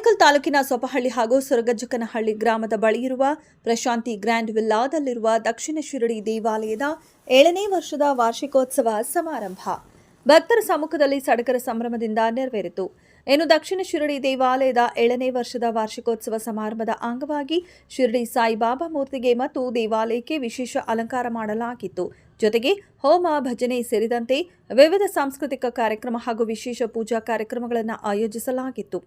ಆನೇಕಲ್ ತಾಲೂಕಿನ ಸೊಪಹಳ್ಳಿ ಹಾಗೂ ಸೊರಗಜ್ಜಕನಹಳ್ಳಿ ಗ್ರಾಮದ ಬಳಿ ಇರುವ ಪ್ರಶಾಂತಿ ಗ್ರ್ಯಾಂಡ್ ವಿಲ್ಲಾದಲ್ಲಿರುವ ದಕ್ಷಿಣ ಶಿರಡಿ ದೇವಾಲಯದ 7ನೇ ವರ್ಷದ ವಾರ್ಷಿಕೋತ್ಸವ ಸಮಾರಂಭ ಭಕ್ತರ ಸಮ್ಮುಖದಲ್ಲಿ ಸಡಗರ ಸಂಭ್ರಮದಿಂದ ನೆರವೇರಿತು. ಇನ್ನು ದಕ್ಷಿಣ ಶಿರಡಿ ದೇವಾಲಯದ 7ನೇ ವರ್ಷದ ವಾರ್ಷಿಕೋತ್ಸವ ಸಮಾರಂಭದ ಅಂಗವಾಗಿ ಶಿರಡಿ ಸಾಯಿಬಾಬಾ ಮೂರ್ತಿಗೆ ಮತ್ತು ದೇವಾಲಯಕ್ಕೆ ವಿಶೇಷ ಅಲಂಕಾರ ಮಾಡಲಾಗಿತ್ತು. ಜೊತೆಗೆ ಹೋಮ, ಭಜನೆ ಸೇರಿದಂತೆ ವಿವಿಧ ಸಾಂಸ್ಕೃತಿಕ ಕಾರ್ಯಕ್ರಮ ಹಾಗೂ ವಿಶೇಷ ಪೂಜಾ ಕಾರ್ಯಕ್ರಮಗಳನ್ನು ಆಯೋಜಿಸಲಾಗಿತ್ತು.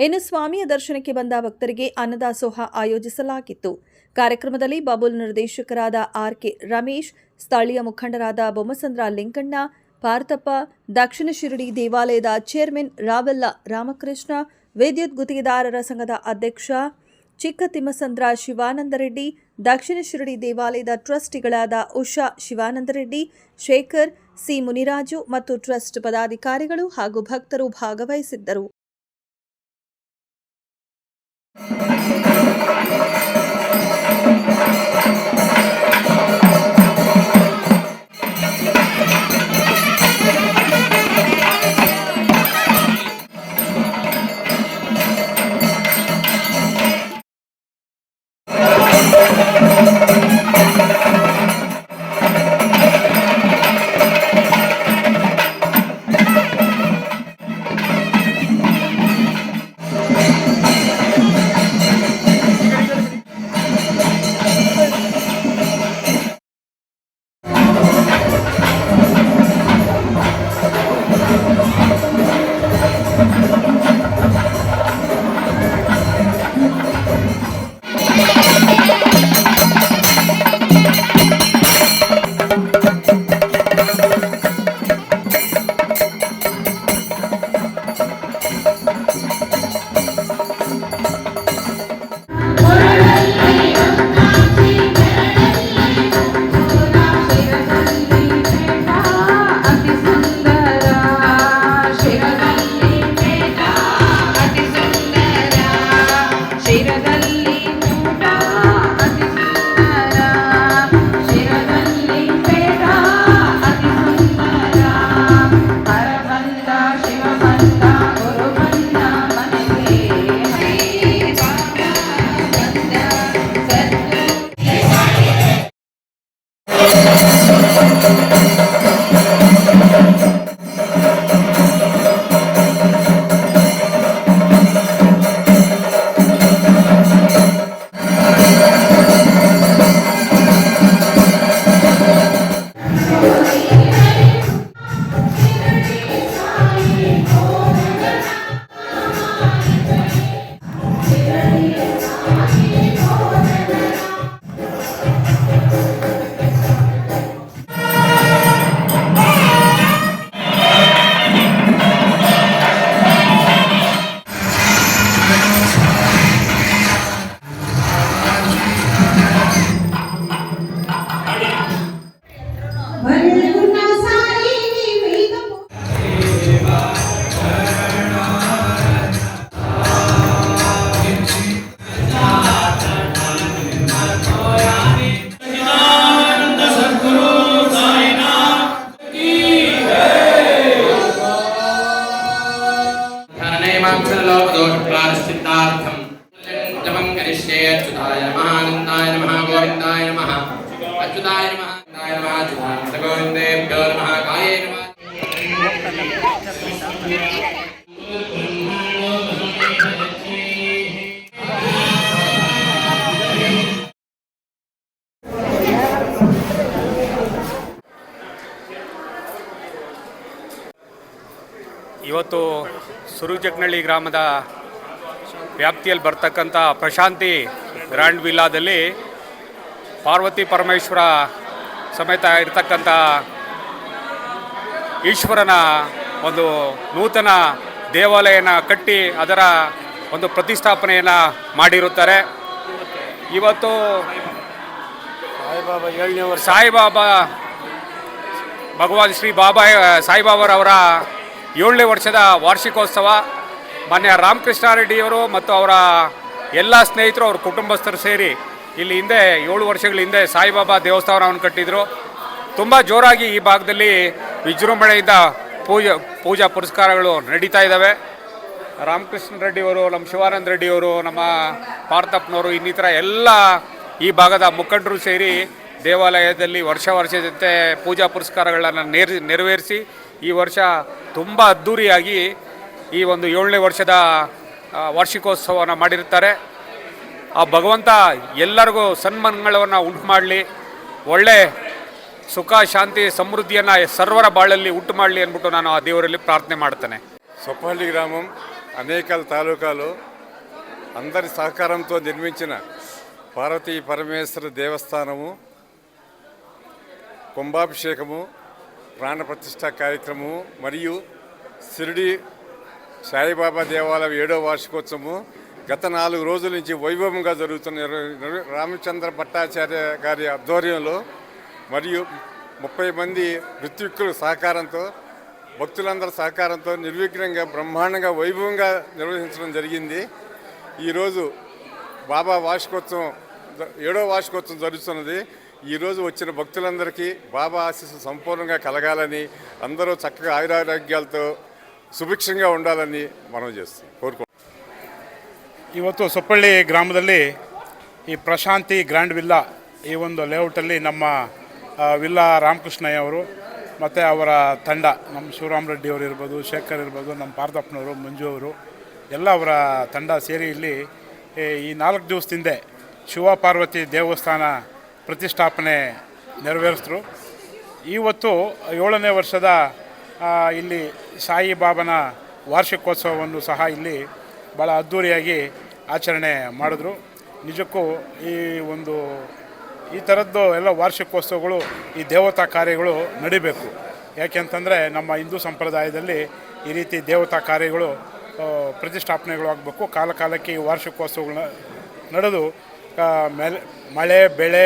ಇನ್ನು ಸ್ವಾಮಿಯ ದರ್ಶನಕ್ಕೆ ಬಂದ ಭಕ್ತರಿಗೆ ಅನ್ನದಾಸೋಹ ಆಯೋಜಿಸಲಾಗಿತ್ತು. ಕಾರ್ಯಕ್ರಮದಲ್ಲಿ ಬಬುಲ್ ನಿರ್ದೇಶಕರಾದ ಆರ್.ಕೆ. ರಮೇಶ್, ಸ್ಥಳೀಯ ಮುಖಂಡರಾದ ಬೊಮ್ಮಸಂದ್ರ ಲಿಂಗಣ್ಣ, ಪಾರ್ಥಪ್ಪ, ದಕ್ಷಿಣ ಶಿರಡಿ ದೇವಾಲಯದ ಚೇರ್ಮನ್ ರಾವೆಲ್ಲ ರಾಮಕೃಷ್ಣ, ವಿದ್ಯುತ್ ಗುತ್ತಿಗೆದಾರರ ಸಂಘದ ಅಧ್ಯಕ್ಷ ಚಿಕ್ಕತಿಮ್ಮಸಂದ್ರ ಶಿವಾನಂದರೆಡ್ಡಿ, ದಕ್ಷಿಣ ಶಿರಡಿ ದೇವಾಲಯದ ಟ್ರಸ್ಟಿಗಳಾದ ಉಷಾ ಶಿವಾನಂದರೆಡ್ಡಿ, ಶೇಖರ್ ಸಿ. ಮುನಿರಾಜು ಮತ್ತು ಟ್ರಸ್ಟ್ ಪದಾಧಿಕಾರಿಗಳು ಹಾಗೂ ಭಕ್ತರು ಭಾಗವಹಿಸಿದ್ದರು. ಇವತ್ತು ಸೊರಗಜ್ಜಕನಹಳ್ಳಿ ಗ್ರಾಮದ ವ್ಯಾಪ್ತಿಯಲ್ಲಿ ಬರ್ತಕ್ಕಂಥ ಪ್ರಶಾಂತಿ ಗ್ರ್ಯಾಂಡ್ ವಿಲ್ಲಾದಲ್ಲಿ ಪಾರ್ವತಿ ಪರಮೇಶ್ವರ ಸಮೇತ ಇರತಕ್ಕಂಥ ಈಶ್ವರನ ಒಂದು ನೂತನ ದೇವಾಲಯನ ಕಟ್ಟಿ ಅದರ ಒಂದು ಪ್ರತಿಷ್ಠಾಪನೆಯನ್ನು ಮಾಡಿರುತ್ತಾರೆ. ಇವತ್ತು ಸಾಯಿಬಾಬಾ ಭಗವಾನ್ ಶ್ರೀ ಬಾಬಾ ಸಾಯಿಬಾಬಾರವರ 7ನೇ ವರ್ಷದ ವಾರ್ಷಿಕೋತ್ಸವ ಮಾನ್ಯ ರಾಮಕೃಷ್ಣಾರೆಡ್ಡಿಯವರು ಮತ್ತು ಅವರ ಎಲ್ಲ ಸ್ನೇಹಿತರು, ಅವ್ರ ಕುಟುಂಬಸ್ಥರು ಸೇರಿ ಇಲ್ಲಿ ಹಿಂದೆ 7 ವರ್ಷಗಳ ಹಿಂದೆ ಸಾಯಿಬಾಬಾ ದೇವಸ್ಥಾನವನ್ನು ಕಟ್ಟಿದರು. ತುಂಬ ಜೋರಾಗಿ ಈ ಭಾಗದಲ್ಲಿ ವಿಜೃಂಭಣೆಯಿಂದ ಪೂಜಾ ಪುರಸ್ಕಾರಗಳು ನಡೀತಾ ಇದ್ದಾವೆ. ರಾಮಕೃಷ್ಣ ರೆಡ್ಡಿಯವರು, ನಮ್ಮ ಶಿವಾನಂದ ರೆಡ್ಡಿಯವರು, ನಮ್ಮ ಪಾರ್ಥಪ್ಪನವರು, ಇನ್ನಿತರ ಎಲ್ಲ ಈ ಭಾಗದ ಮುಖಂಡರು ಸೇರಿ ದೇವಾಲಯದಲ್ಲಿ ವರ್ಷದಂತೆ ಪೂಜಾ ಪುರಸ್ಕಾರಗಳನ್ನು ನೆರವೇರಿಸಿ ಈ ವರ್ಷ ತುಂಬ ಅದ್ಧೂರಿಯಾಗಿ ಈ ಒಂದು 7ನೇ ವರ್ಷದ ವಾರ್ಷಿಕೋತ್ಸವವನ್ನು ಮಾಡಿರ್ತಾರೆ. ಆ ಭಗವಂತ ಎಲ್ಲರಿಗೂ ಸನ್ಮಂಗಳವನ್ನು ಉಂಟು ಮಾಡಲಿ, ಒಳ್ಳೆ ಸುಖ ಶಾಂತಿ ಸಮೃದ್ಧಿಯನ್ನು ಸರ್ವರ ಬಾಳಲ್ಲಿ ಉಂಟು ಮಾಡಲಿ ಅಂದ್ಬಿಟ್ಟು ನಾನು ಆ ದೇವರಲ್ಲಿ ಪ್ರಾರ್ಥನೆ ಮಾಡ್ತೇನೆ. సొప్పల్లి గ్రామం అనేకల తాలూకాలో అందరి సహకారంతో నిర్మించిన పార్వతీ పరమేశ్వర దేవస్థానము కుంభాభిషేకము, ప్రాణప్రతిష్ఠ కార్యక్రమము మరియు షిరిడి సాయిబాబా దేవాలయం 7వ వార్షికోత్సవము గత 4 రోజుల నుంచి వైభవంగా జరుగుతున్న రామచంద్ర భట్టాచార్య గారి ఆధ్వర్యంలో మరియు 30 మంది ఋత్విక్కుల సహకారంతో, భక్తులందరి సహకారంతో నిర్విఘ్నంగా బ్రహ్మాండంగా వైభవంగా నిర్వహించడం జరిగింది. ఈరోజు బాబా వార్షికోత్సవం 7వ వార్షికోత్సవం జరుగుతున్నది. ఈరోజు వచ్చిన భక్తులందరికీ బాబా ఆశీస్సులు సంపూర్ణంగా కలగాలని, అందరూ చక్కగా ఆయురారోగ్యాలతో సుభిక్షంగా ఉండాలని మనం కోరుకుంటున్నాం. ಇವತ್ತು ಸೊಪ್ಪಳ್ಳಿ ಗ್ರಾಮದಲ್ಲಿ ಈ ಪ್ರಶಾಂತಿ ಗ್ರ್ಯಾಂಡ್ ವಿಲ್ಲಾ ಈ ಒಂದು ಲೇಔಟಲ್ಲಿ ನಮ್ಮ ವಿಲ್ಲಾ ರಾಮಕೃಷ್ಣಯ್ಯ ಅವರು ಮತ್ತು ಅವರ ತಂಡ, ನಮ್ಮ ಶಿವರಾಮ್ ರೆಡ್ಡಿ ಅವರು ಇರ್ಬೋದು, ಶೇಖರ್ ಇರ್ಬೋದು, ನಮ್ಮ ಪಾರ್ಥಪ್ಪನವರು, ಮಂಜು ಅವರು ಎಲ್ಲ ಅವರ ತಂಡ ಸೇರಿ ಇಲ್ಲಿ ಈ 4 ದಿವಸದಿಂದ ಶಿವ ಪಾರ್ವತಿ ದೇವಸ್ಥಾನ ಪ್ರತಿಷ್ಠಾಪನೆ ನೆರವೇರಿಸಿದ್ರು. ಇವತ್ತು 7ನೇ ವರ್ಷದ ಇಲ್ಲಿ ಸಾಯಿಬಾಬನ ವಾರ್ಷಿಕೋತ್ಸವವನ್ನು ಸಹ ಇಲ್ಲಿ ಭಾಳ ಅದ್ಧೂರಿಯಾಗಿ ಆಚರಣೆ ಮಾಡಿದ್ರು. ನಿಜಕ್ಕೂ ಈ ಥರದ್ದು ಎಲ್ಲ ವಾರ್ಷಿಕೋತ್ಸವಗಳು, ಈ ದೇವತಾ ಕಾರ್ಯಗಳು ನಡಿಬೇಕು. ಯಾಕೆಂತಂದರೆ ನಮ್ಮ ಹಿಂದೂ ಸಂಪ್ರದಾಯದಲ್ಲಿ ಈ ರೀತಿ ದೇವತಾ ಕಾರ್ಯಗಳು ಪ್ರತಿಷ್ಠಾಪನೆಗಳು ಆಗಬೇಕು. ಕಾಲಕ್ಕೆ ಈ ವಾರ್ಷಿಕೋತ್ಸವಗಳನ್ನ ನಡೆದು ಮಳೆ ಬೆಳೆ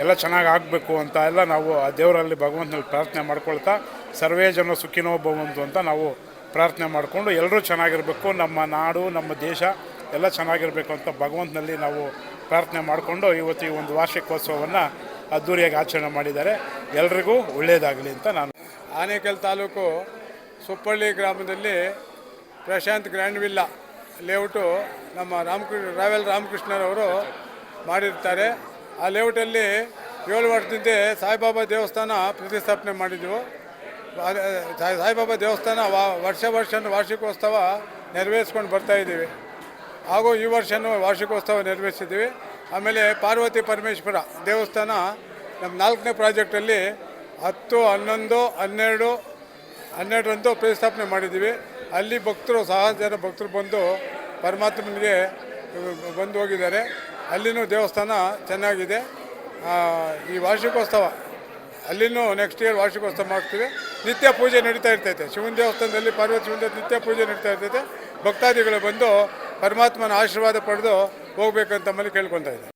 ಎಲ್ಲ ಚೆನ್ನಾಗಿ ಆಗಬೇಕು ಅಂತ ಎಲ್ಲ ನಾವು ಆ ದೇವರಲ್ಲಿ ಭಗವಂತನಲ್ಲಿ ಪ್ರಾರ್ಥನೆ ಮಾಡ್ಕೊಳ್ತಾ, ಸರ್ವೇ ಜನ ಸುಖಿನೋ ಭವಂತು ಅಂತ ನಾವು ಪ್ರಾರ್ಥನೆ ಮಾಡಿಕೊಂಡು ಎಲ್ಲರೂ ಚೆನ್ನಾಗಿರಬೇಕು, ನಮ್ಮ ನಾಡು ನಮ್ಮ ದೇಶ ಎಲ್ಲ ಚೆನ್ನಾಗಿರಬೇಕು ಅಂತ ಭಗವಂತನಲ್ಲಿ ನಾವು ಪ್ರಾರ್ಥನೆ ಮಾಡಿಕೊಂಡು ಇವತ್ತು ಈ ಒಂದು ವಾರ್ಷಿಕೋತ್ಸವವನ್ನು ಅದ್ಧೂರಿಯಾಗಿ ಆಚರಣೆ ಮಾಡಿದ್ದಾರೆ. ಎಲ್ರಿಗೂ ಒಳ್ಳೆಯದಾಗಲಿ ಅಂತ ನಾನು. ಆನೇಕಲ್ ತಾಲೂಕು ಸೊಪ್ಪಳ್ಳಿ ಗ್ರಾಮದಲ್ಲಿ ಪ್ರಶಾಂತ್ ಗ್ರ್ಯಾಂಡ್ ವಿಲ್ಲಾ ಲೇಔಟು ನಮ್ಮ ರಾವೆಲ್ ರಾಮಕೃಷ್ಣರವರು ಮಾಡಿರ್ತಾರೆ. ಆ ಲೇಔಟಲ್ಲಿ 7 ವರ್ಷದಿಂದ ಸಾಯಿಬಾಬಾ ದೇವಸ್ಥಾನ ಪ್ರತಿಷ್ಠಾಪನೆ ಮಾಡಿದ್ದೆವು. ಸಾಯಿಬಾಬಾ ದೇವಸ್ಥಾನ ವರ್ಷ ವಾರ್ಷಿಕೋತ್ಸವ ನೆರವೇರಿಸ್ಕೊಂಡು ಬರ್ತಾಯಿದ್ದೀವಿ. ಹಾಗೂ ಈ ವರ್ಷವೂ ವಾರ್ಷಿಕೋತ್ಸವ ನೆರವೇರಿಸಿದ್ದೀವಿ. ಆಮೇಲೆ ಪಾರ್ವತಿ ಪರಮೇಶ್ವರ ದೇವಸ್ಥಾನ ನಮ್ಮ 4ನೇ ಪ್ರಾಜೆಕ್ಟಲ್ಲಿ 10, 11, 12ರಂದು ಪ್ರತಿಷ್ಠಾಪನೆ ಮಾಡಿದ್ದೀವಿ. ಅಲ್ಲಿ ಜನ ಭಕ್ತರು ಬಂದು ಪರಮಾತ್ಮನಿಗೆ ಬಂದು ಹೋಗಿದ್ದಾರೆ. ಅಲ್ಲಿನೂ ದೇವಸ್ಥಾನ ಚೆನ್ನಾಗಿದೆ. ಈ ವಾರ್ಷಿಕೋತ್ಸವ ಅಲ್ಲಿನೂ ನೆಕ್ಸ್ಟ್ ಇಯರ್ ವಾರ್ಷಿಕೋತ್ಸವ ಮಾಡ್ತೀವಿ. ನಿತ್ಯ ಪೂಜೆ ನಡೀತಾ ಇರ್ತೈತೆ. ಶಿವನ ದೇವಸ್ಥಾನದಲ್ಲಿ ಪಾರ್ವತಿ ಶಿವನ ನಿತ್ಯ ಪೂಜೆ ನಡೀತಾ ಇರ್ತೈತೆ. ಭಕ್ತಾದಿಗಳು ಬಂದು ಪರಮಾತ್ಮನ ಆಶೀರ್ವಾದ ಪಡೆದು ಹೋಗ್ಬೇಕಂತ ಕೇಳ್ಕೊತಾ ಇದ್ದಾರೆ.